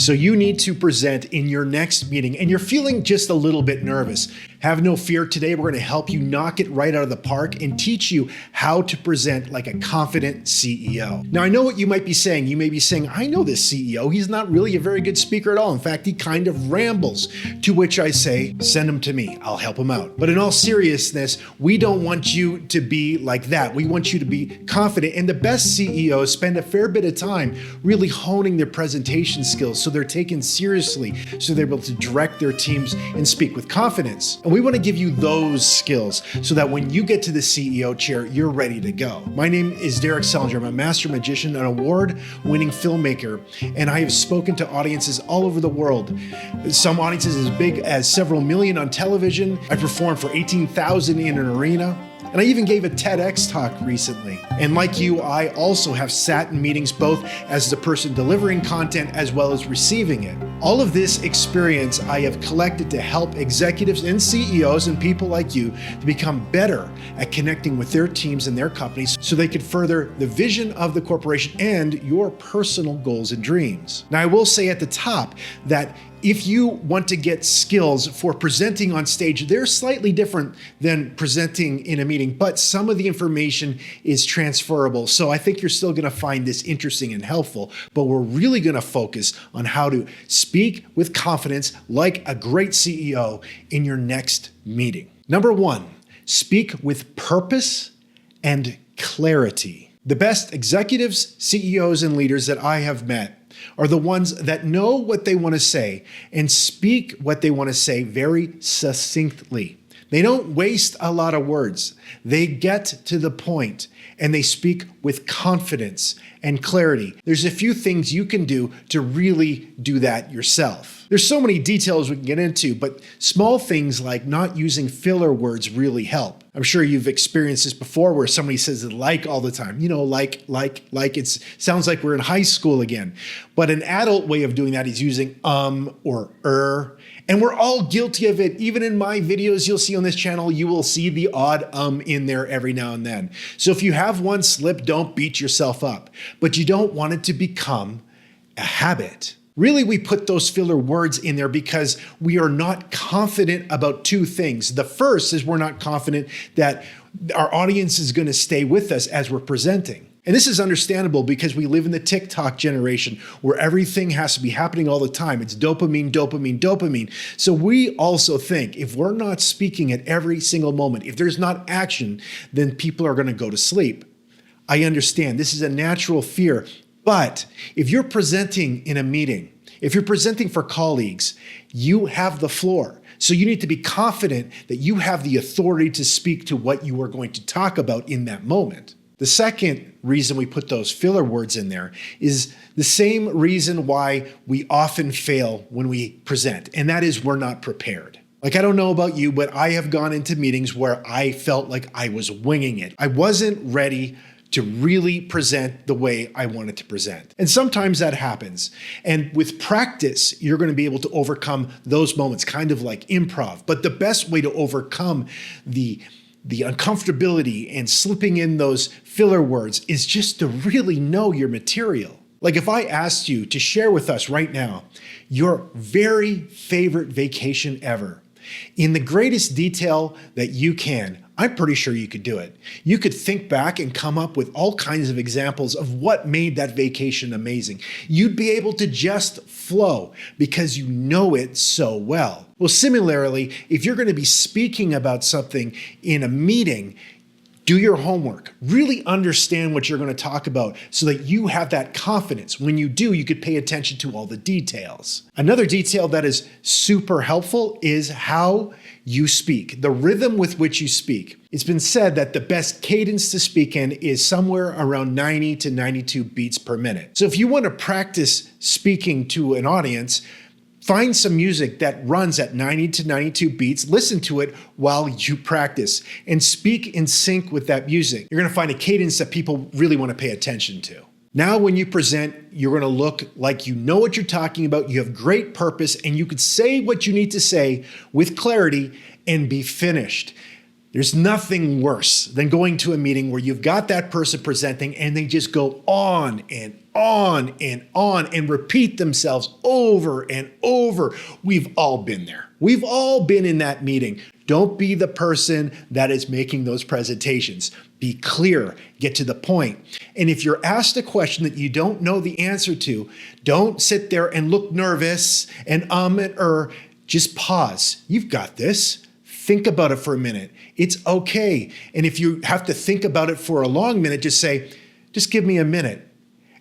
So you need to present in your next meeting and you're feeling just a little bit nervous. Have no fear. Today we're going to help you knock it right out of the park and teach you how to present like a confident CEO. Now I know what you might be saying. You may be saying, I know this CEO. He's not really a very good speaker at all. In fact, he kind of rambles. To which I say, send him to me. I'll help him out. But in all seriousness, we don't want you to be like that. We want you to be confident. And the best CEOs spend a fair bit of time really honing their presentation skills so they're taken seriously, so they're able to direct their teams and speak with confidence. And we want to give you those skills so that when you get to the CEO chair, you're ready to go. My name is Selinger. I'm a master magician, an award-winning filmmaker, and I have spoken to audiences all over the world. Some audiences as big as several million on television. I performed for 18,000 in an arena. And I even gave a TEDx talk recently. And like you, I also have sat in meetings both as the person delivering content as well as receiving it. All of this experience I have collected to help executives and CEOs and people like you to become better at connecting with their teams and their companies so they could further the vision of the corporation and your personal goals and dreams. Now, I will say at the top that if you want to get skills for presenting on stage, they're slightly different than presenting in a meeting, but some of the information is transferable. So I think you're still going to find this interesting and helpful, but we're really going to focus on how to speak with confidence like a great CEO in your next meeting. Number one, speak with purpose and clarity. The best executives, CEOs, and leaders that I have met are the ones that know what they want to say and speak what they want to say very succinctly. They don't waste a lot of words. They get to the point and they speak with confidence and clarity. There's a few things you can do to really do that yourself. There's so many details we can get into, but small things like not using filler words really help. I'm sure you've experienced this before where somebody says like all the time. You know, like, it sounds like we're in high school again. But an adult way of doing that is using or. And we're all guilty of it. Even in my videos you'll see on this channel, you will see the odd in there every now and then. So if you have one slip, don't beat yourself up. But you don't want it to become a habit. Really, we put those filler words in there because we are not confident about two things. The first is we're not confident that our audience is going to stay with us as we're presenting. And this is understandable because we live in the TikTok generation where everything has to be happening all the time. It's dopamine, dopamine, dopamine. So we also think if we're not speaking at every single moment, if there's not action, then people are going to go to sleep. I understand this is a natural fear. But if you're presenting in a meeting, if you're presenting for colleagues, you have the floor. So you need to be confident that you have the authority to speak to what you are going to talk about in that moment. The second reason we put those filler words in there is the same reason why we often fail when we present, and that is we're not prepared. Like, I don't know about you, but I have gone into meetings where I felt like I was winging it. I wasn't ready to really present the way I wanted to present. And sometimes that happens. And with practice, you're going to be able to overcome those moments, kind of like improv. But the best way to overcome the uncomfortability and slipping in those filler words is just to really know your material. Like if I asked you to share with us right now your very favorite vacation ever, in the greatest detail that you can, I'm pretty sure you could do it. You could think back and come up with all kinds of examples of what made that vacation amazing. You'd be able to just flow because you know it so well. Well, similarly, if you're going to be speaking about something in a meeting, do your homework. Really understand what you're going to talk about so that you have that confidence. When you do, you could pay attention to all the details. Another detail that is super helpful is how you speak, the rhythm with which you speak. It's been said that the best cadence to speak in is somewhere around 90 to 92 beats per minute. So if you want to practice speaking to an audience, find some music that runs at 90 to 92 beats, listen to it while you practice, and speak in sync with that music. You're going to find a cadence that people really want to pay attention to. Now, when you present, you're going to look like you know what you're talking about, you have great purpose, and you could say what you need to say with clarity and be finished. There's nothing worse than going to a meeting where you've got that person presenting and they just go on and on and repeat themselves over and over. We've all been there. We've all been in that meeting. Don't be the person that is making those presentations. Be clear, get to the point. And if you're asked a question that you don't know the answer to, don't sit there and look nervous and just pause. You've got this. Think about it for a minute. It's okay. And if you have to think about it for a long minute, just say, just give me a minute.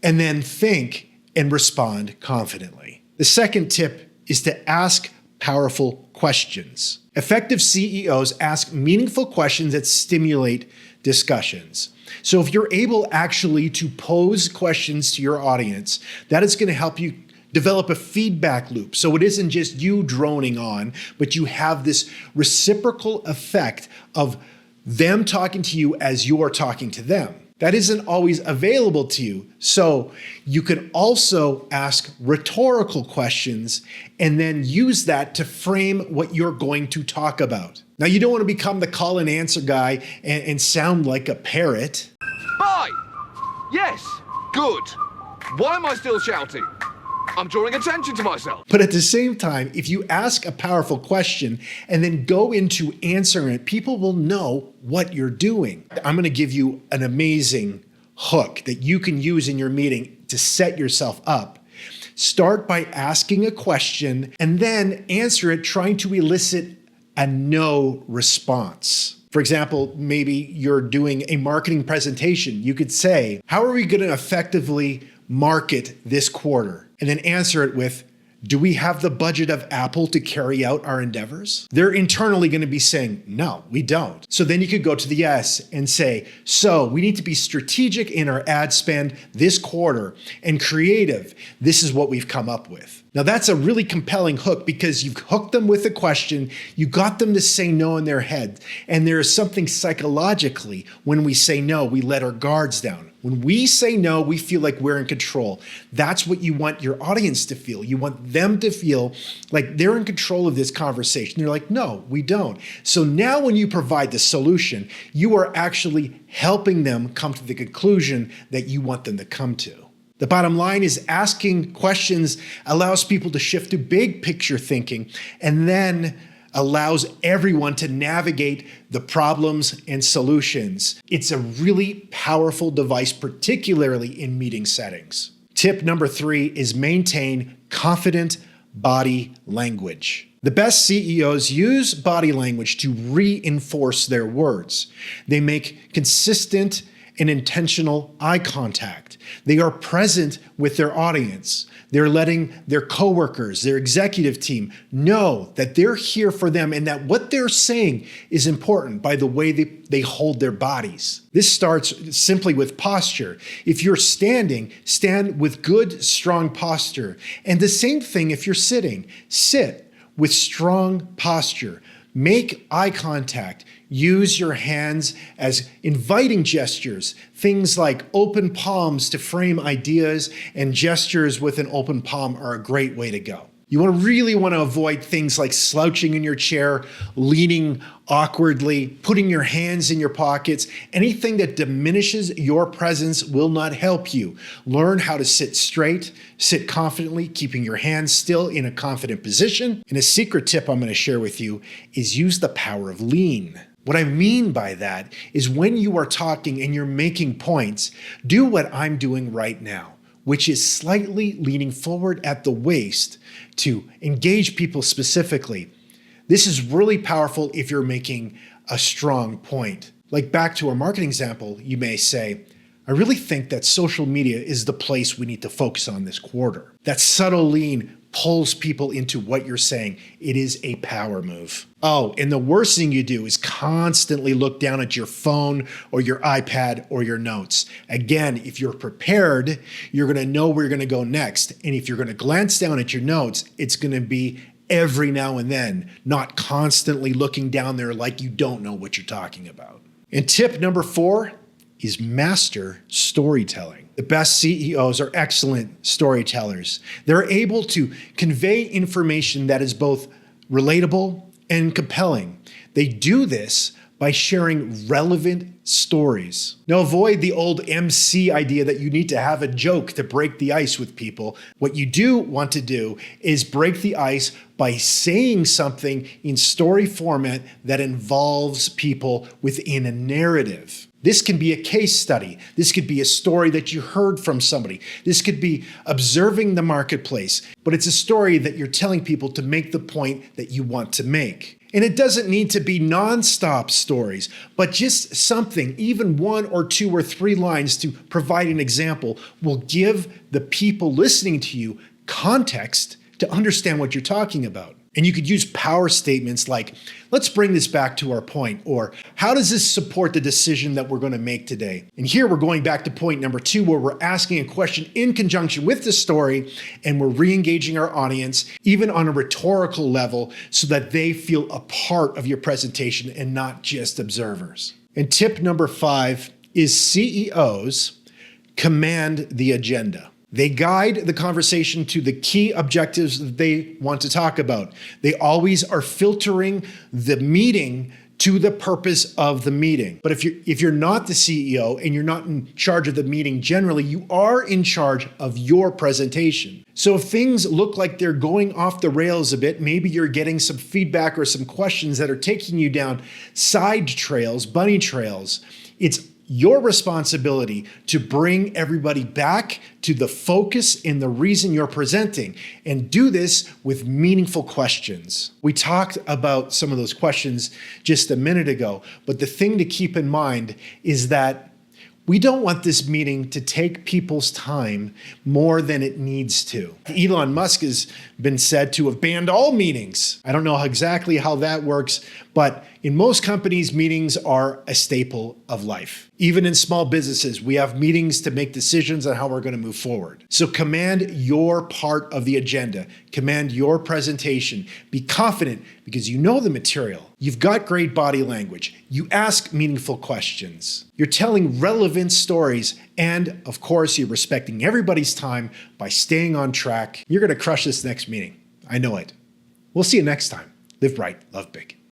And then think and respond confidently. The second tip is to ask powerful questions. Effective CEOs ask meaningful questions that stimulate discussions. So if you're able actually to pose questions to your audience, that is going to help you develop a feedback loop. So it isn't just you droning on, but you have this reciprocal effect of them talking to you as you're talking to them. That isn't always available to you. So you can also ask rhetorical questions and then use that to frame what you're going to talk about. Now, you don't want to become the call and answer guy and sound like a parrot. Bye! Yes, good. Why am I still shouting? I'm drawing attention to myself. But at the same time, if you ask a powerful question and then go into answering it, people will know what you're doing. I'm going to give you an amazing hook that you can use in your meeting to set yourself up. Start by asking a question and then answer it, trying to elicit a no response. For example, maybe you're doing a marketing presentation. You could say, how are we going to effectively market this quarter? And then answer it with, do we have the budget of Apple to carry out our endeavors? They're internally going to be saying, no, we don't. So then you could go to the yes and say, so we need to be strategic in our ad spend this quarter and creative. This is what we've come up with. Now that's a really compelling hook because you've hooked them with a question, you got them to say no in their head. And there is something psychologically when we say no, we let our guards down. When we say no, we feel like we're in control. That's what you want your audience to feel. You want them to feel like they're in control of this conversation. They're like, no, we don't. So now when you provide the solution, you are actually helping them come to the conclusion that you want them to come to. The bottom line is asking questions allows people to shift to big picture thinking and then allows everyone to navigate the problems and solutions. It's a really powerful device, particularly in meeting settings. Tip number 3 is maintain confident body language. The best CEOs use body language to reinforce their words. They make consistent and intentional eye contact. They are present with their audience. They're letting their coworkers, their executive team know that they're here for them and that what they're saying is important by the way they hold their bodies. This starts simply with posture. If you're standing, stand with good, strong posture. And the same thing if you're sitting. Sit with strong posture. Make eye contact. Use your hands as inviting gestures. Things like open palms to frame ideas and gestures with an open palm are a great way to go. You really want to avoid things like slouching in your chair, leaning awkwardly, putting your hands in your pockets. Anything that diminishes your presence will not help you. Learn how to sit straight, sit confidently, keeping your hands still in a confident position. And a secret tip I'm going to share with you is use the power of lean. What I mean by that is when you are talking and you're making points, do what I'm doing right now, which is slightly leaning forward at the waist to engage people specifically. This is really powerful if you're making a strong point. Like back to our marketing example, you may say, I really think that social media is the place we need to focus on this quarter. That subtle lean pulls people into what you're saying. It is a power move. Oh, and the worst thing you do is constantly look down at your phone or your iPad or your notes. Again, if you're prepared, you're going to know where you're going to go next. And if you're going to glance down at your notes, it's going to be every now and then, not constantly looking down there like you don't know what you're talking about. And tip number 4 is master storytelling. The best CEOs are excellent storytellers. They're able to convey information that is both relatable and compelling. They do this by sharing relevant stories. Now, avoid the old MC idea that you need to have a joke to break the ice with people. What you do want to do is break the ice by saying something in story format that involves people within a narrative. This can be a case study. This could be a story that you heard from somebody. This could be observing the marketplace, but it's a story that you're telling people to make the point that you want to make. And it doesn't need to be nonstop stories, but just something, even 1 or 2 or 3 lines to provide an example will give the people listening to you context to understand what you're talking about. And you could use power statements like, let's bring this back to our point, or how does this support the decision that we're going to make today? And here we're going back to point number 2, where we're asking a question in conjunction with the story, and we're re-engaging our audience, even on a rhetorical level, so that they feel a part of your presentation and not just observers. And tip number 5 is CEOs command the agenda. They guide the conversation to the key objectives that they want to talk about. They always are filtering the meeting to the purpose of the meeting. But if you're not the CEO and you're not in charge of the meeting generally, you are in charge of your presentation. So if things look like they're going off the rails a bit, maybe you're getting some feedback or some questions that are taking you down side trails, bunny trails, it's your responsibility to bring everybody back to the focus and the reason you're presenting, and do this with meaningful questions. We talked about some of those questions just a minute ago, but the thing to keep in mind is that we don't want this meeting to take people's time more than it needs to. Elon Musk has been said to have banned all meetings. I don't know exactly how that works, but in most companies, meetings are a staple of life. Even in small businesses, we have meetings to make decisions on how we're going to move forward. So command your part of the agenda. Command your presentation. Be confident because you know the material. You've got great body language. You ask meaningful questions. You're telling relevant stories. And of course, you're respecting everybody's time by staying on track. You're going to crush this next meeting. I know it. We'll see you next time. Live bright, love big.